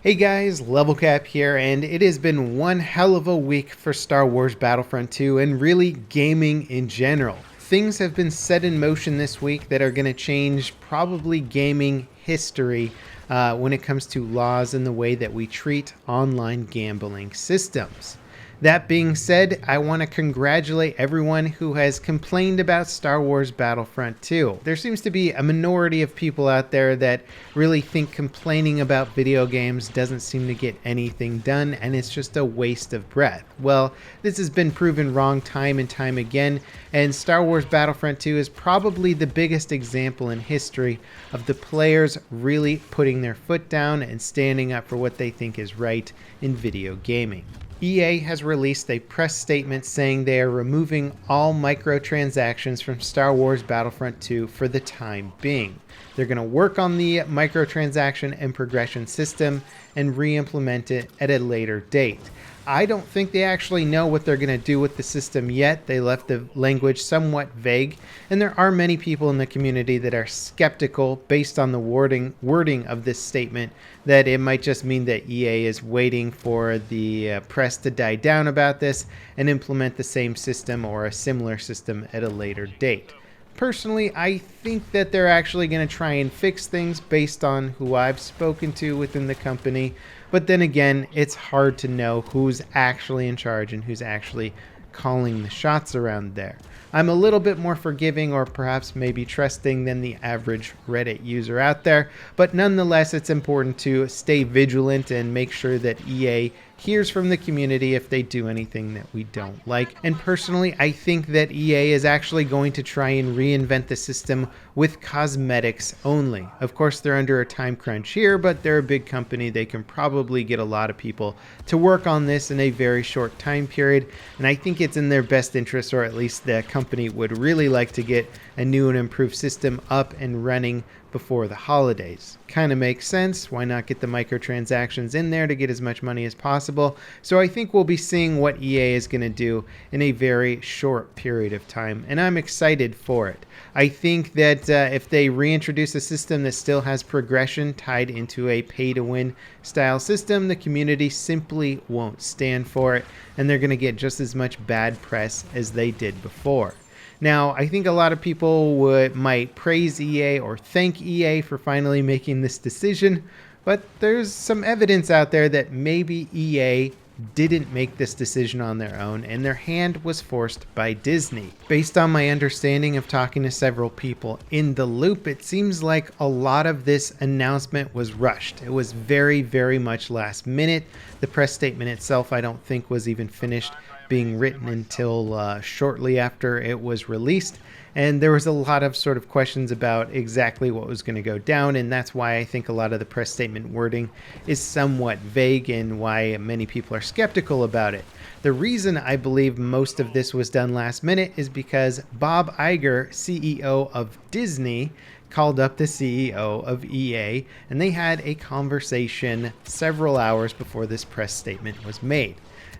Hey guys, Level Cap here, and it has been one hell of a week for Star Wars Battlefront 2 and really gaming in general. Things have been set in motion this week that are going to change probably gaming history when it comes to laws and the way that we treat online gambling systems. That being said, I want to congratulate everyone who has complained about Star Wars Battlefront 2. There seems to be a minority of people out there that really think complaining about video games doesn't seem to get anything done and it's just a waste of breath. Well, this has been proven wrong time and time again, and Star Wars Battlefront 2 is probably the biggest example in history of the players really putting their foot down and standing up for what they think is right in video gaming. EA has released a press statement saying they are removing all microtransactions from Star Wars Battlefront 2 for the time being. They're going to work on the microtransaction and progression system and re-implement it at a later date. I don't think they actually know what they're going to do with the system yet. They left the language somewhat vague, and there are many people in the community that are skeptical based on the wording of this statement that it might just mean that EA is waiting for the press to die down about this and implement the same system or a similar system at a later date. Personally, I think that they're actually going to try and fix things based on who I've spoken to within the company. But then again, it's hard to know who's actually in charge and who's actually calling the shots around there. I'm a little bit more forgiving or perhaps maybe trusting than the average Reddit user out there, but nonetheless it's important to stay vigilant and make sure that EA hears from the community if they do anything that we don't like. And personally, I think that EA is actually going to try and reinvent the system with cosmetics only. Of course, they're under a time crunch here, but they're a big company. They can probably get a lot of people to work on this in a very short time period, and I think it's in their best interest, or at least the company would really like to get a new and improved system up and running before the holidays. Kind of makes sense. Why not get the microtransactions in there to get as much money as possible? So I think we'll be seeing what EA is going to do in a very short period of time, and I'm excited for it. I think that if they reintroduce a system that still has progression tied into a pay-to-win style system, the community simply won't stand for it, and they're going to get just as much bad press as they did before. Now, I think a lot of people might praise EA or thank EA for finally making this decision, but there's some evidence out there that maybe EA didn't make this decision on their own and their hand was forced by Disney. Based on my understanding of talking to several people in the loop, it seems like a lot of this announcement was rushed. It was very, very much last minute. The press statement itself, I don't think, was even finished being written until shortly after it was released, and there was a lot of sort of questions about exactly what was going to go down, and that's why I think a lot of the press statement wording is somewhat vague and why many people are skeptical about it. The reason I believe most of this was done last minute is because Bob Iger, CEO of Disney, called up the CEO of EA, and they had a conversation several hours before this press statement was made.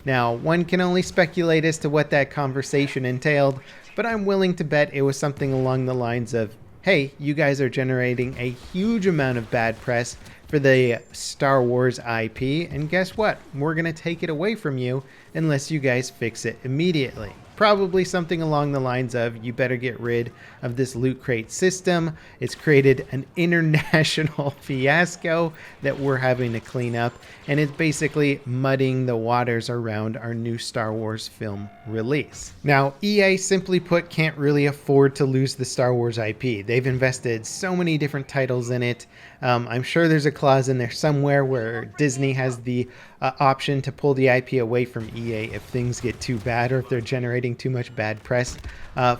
Now, one can only speculate as to what that conversation entailed, but I'm willing to bet it was something along the lines of, hey, you guys are generating a huge amount of bad press for the Star Wars IP, and guess what? We're going to take it away from you unless you guys fix it immediately. Probably something along the lines of, you better get rid of this loot crate system. It's created an international fiasco that we're having to clean up, and it's basically muddying the waters around our new Star Wars film release. Now, EA, simply put, can't really afford to lose the Star Wars IP. They've invested so many different titles in it. I'm sure there's a clause in there somewhere where Disney has the option to pull the IP away from EA if things get too bad or if they're generating too much bad press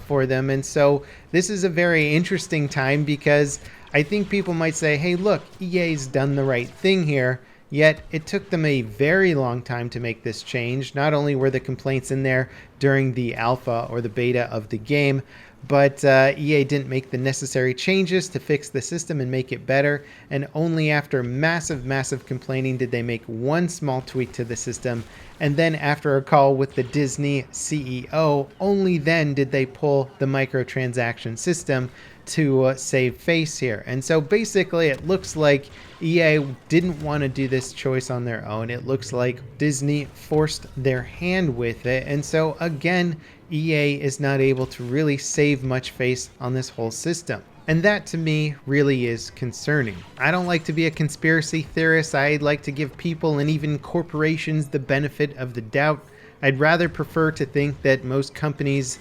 for them. And so this is a very interesting time because I think people might say, hey, look, EA's done the right thing here. Yet it took them a very long time to make this change. Not only were the complaints in there during the alpha or the beta of the game, but EA didn't make the necessary changes to fix the system and make it better, and only after massive complaining did they make one small tweak to the system, and then after a call with the Disney CEO, only then did they pull the microtransaction system to save face here. And so basically it looks like EA didn't want to do this choice on their own. It looks like Disney forced their hand with it. And so again, EA is not able to really save much face on this whole system. And that to me really is concerning. I don't like to be a conspiracy theorist. I like to give people and even corporations the benefit of the doubt. I'd rather prefer to think that most companies,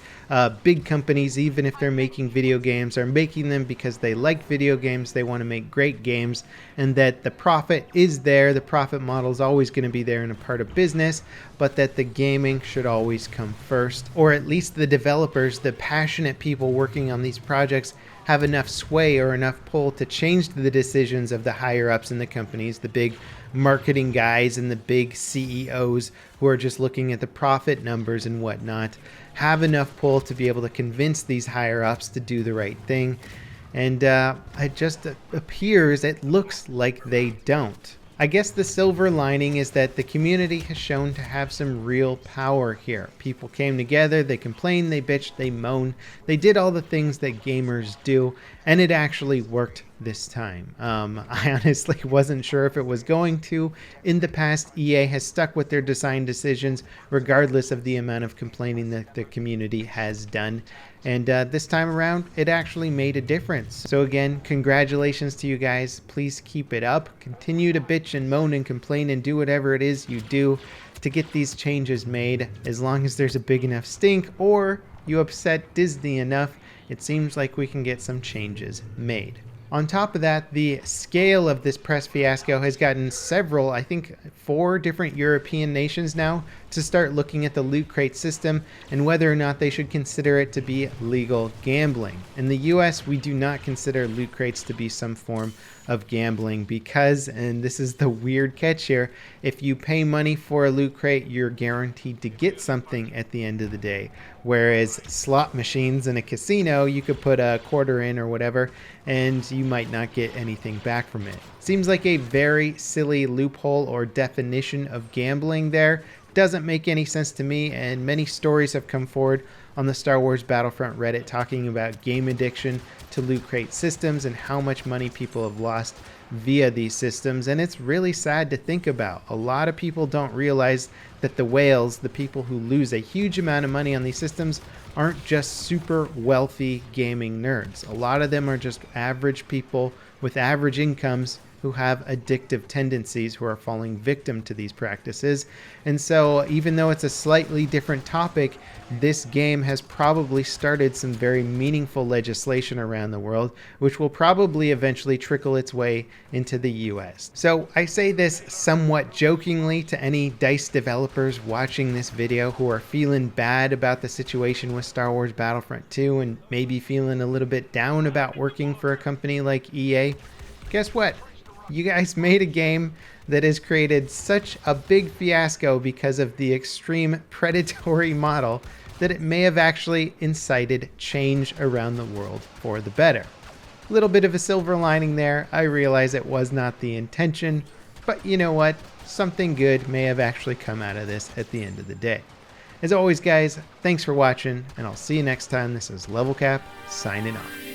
big companies, even if they're making video games, are making them because they like video games, they want to make great games, and that the profit is there, the profit model is always going to be there and a part of business, but that the gaming should always come first. Or at least the developers, the passionate people working on these projects, have enough sway or enough pull to change the decisions of the higher ups in the companies, the big marketing guys and the big CEOs who are just looking at the profit numbers and whatnot, have enough pull to be able to convince these higher ups to do the right thing. And it just appears, it looks like they don't. I guess the silver lining is that the community has shown to have some real power here. People came together, they complained, they bitched, they moaned, they did all the things that gamers do, and it actually worked this time. I honestly wasn't sure if it was going to. In the past, EA has stuck with their design decisions regardless of the amount of complaining that the community has done. And this time around, it actually made a difference. So again, congratulations to you guys. Please keep it up. Continue to bitch and moan and complain and do whatever it is you do to get these changes made. As long as there's a big enough stink or you upset Disney enough, it seems like we can get some changes made. On top of that, the scale of this press fiasco has gotten several, I think 4 different European nations now to start looking at the loot crate system and whether or not they should consider it to be legal gambling. In the US, we do not consider loot crates to be some form of gambling because, and this is the weird catch here, if you pay money for a loot crate, you're guaranteed to get something at the end of the day. Whereas slot machines in a casino, you could put a quarter in or whatever, and you might not get anything back from it. Seems like a very silly loophole or definition of gambling there. Doesn't make any sense to me, and many stories have come forward on the Star Wars Battlefront Reddit talking about game addiction to loot crate systems and how much money people have lost via these systems, and it's really sad to think about. A lot of people don't realize that the whales, the people who lose a huge amount of money on these systems, aren't just super wealthy gaming nerds. A lot of them are just average people with average incomes who have addictive tendencies who are falling victim to these practices. And so even though it's a slightly different topic, this game has probably started some very meaningful legislation around the world, which will probably eventually trickle its way into the US. So I say this somewhat jokingly to any DICE developers watching this video who are feeling bad about the situation with Star Wars Battlefront 2 and maybe feeling a little bit down about working for a company like EA. Guess what? You guys made a game that has created such a big fiasco because of the extreme predatory model that it may have actually incited change around the world for the better. A little bit of a silver lining there. I realize it was not the intention, but you know what? Something good may have actually come out of this at the end of the day. As always, guys, thanks for watching, and I'll see you next time. This is Level Cap, signing off.